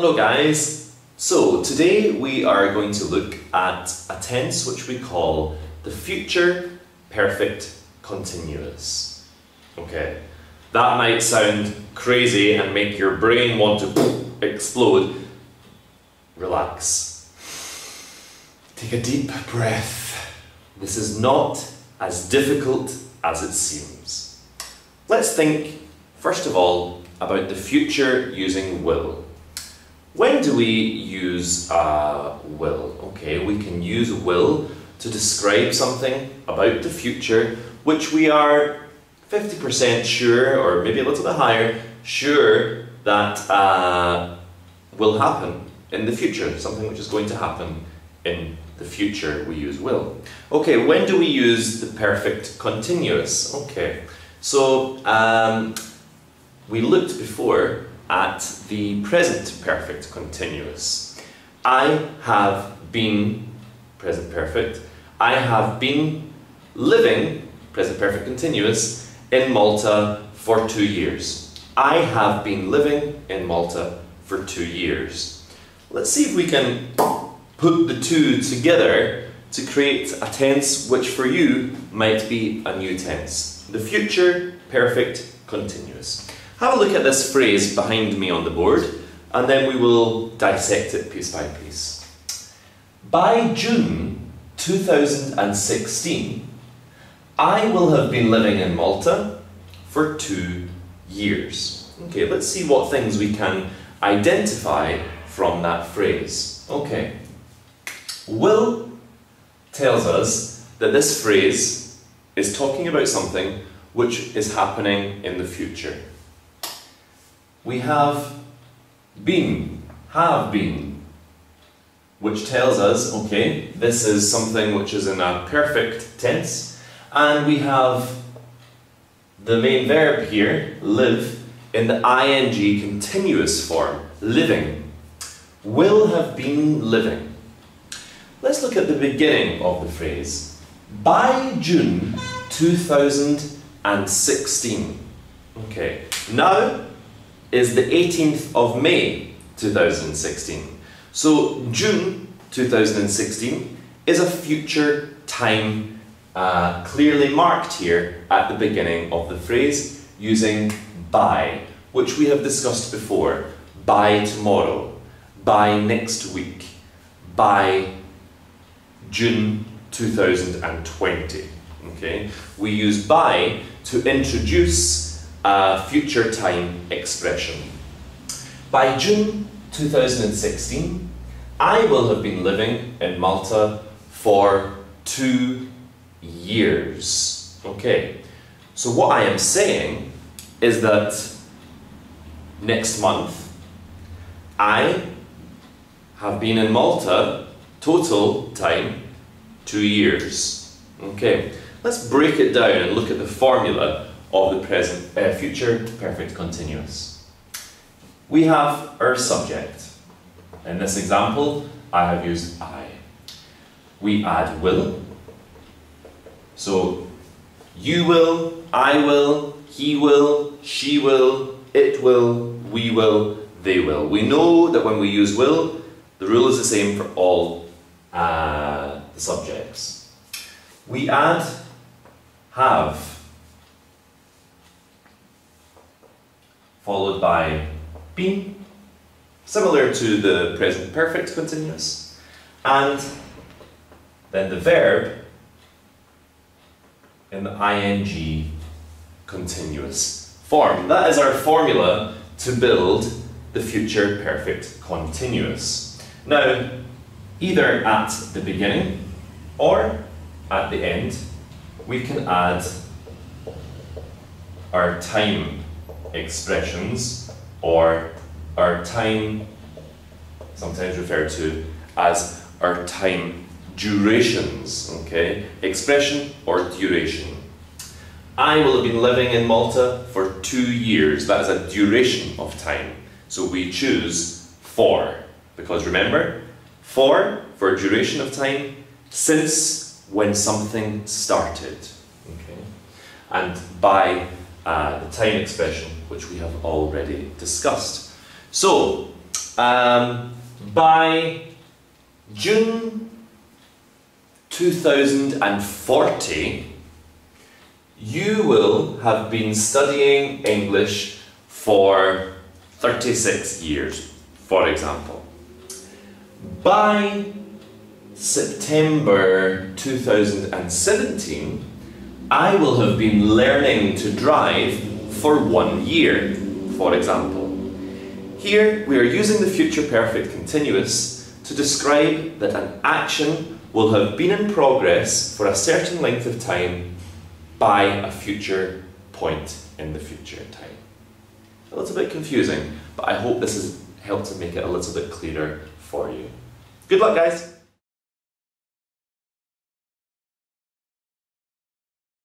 Hello guys! So today we are going to look at a tense which we call the future perfect continuous. Okay, that might sound crazy and make your brain want to explode. Relax. Take a deep breath. This is not as difficult as it seems. Let's think, first of all, about the future using will. When do we use will? Okay, we can use will to describe something about the future which we are 50% sure, or maybe a little bit higher, sure that will happen in the future, something which is going to happen in the future. We use will. Okay, when do we use the perfect continuous? Okay, so we looked before at the present perfect continuous. I have been, present perfect, I have been living, present perfect continuous, in Malta for 2 years. I have been living in Malta for 2 years. Let's see if we can put the two together to create a tense which for you might be a new tense. The future perfect continuous. Have a look at this phrase behind me on the board, and then we will dissect it piece by piece. By June 2016, I will have been living in Malta for 2 years. Okay, let's see what things we can identify from that phrase. Okay, will tells us that this phrase is talking about something which is happening in the future. We have been, which tells us, okay, this is something which is in a perfect tense, and we have the main verb here, live, in the ing continuous form, living. Will have been living. Let's look at the beginning of the phrase. By June 2016. Okay, now is the 18th of May 2016. So June 2016 is a future time clearly marked here at the beginning of the phrase using by, which we have discussed before. By tomorrow, by next week, by June 2020. Okay? We use by to introduce a future time expression. By June 2016, I will have been living in Malta for 2 years. Okay, so what I am saying is that next month I have been in Malta total time 2 years. Okay, let's break it down and look at the formula of the present future perfect continuous. We have our subject. In this example, I have used I. We add will. So you will, I will, he will, she will, it will, we will, they will. We know that when we use will, the rule is the same for all the subjects. We add have, followed by been, similar to the present perfect continuous, and then the verb in the ing continuous form. That is our formula to build the future perfect continuous. Now, either at the beginning or at the end, we can add our time expressions, or our time, sometimes referred to as our time durations, okay? Expression or duration. I will have been living in Malta for 2 years. That is a duration of time. So we choose for, because remember, for duration of time, since when something started, okay? And by the time expression, which we have already discussed. So by June 2040, you will have been studying English for 36 years, for example. By September 2017, I will have been learning to drive for 1 year, for example. Here we are using the future perfect continuous to describe that an action will have been in progress for a certain length of time by a future point in the future time. A little bit confusing, but I hope this has helped to make it a little bit clearer for you. Good luck, guys!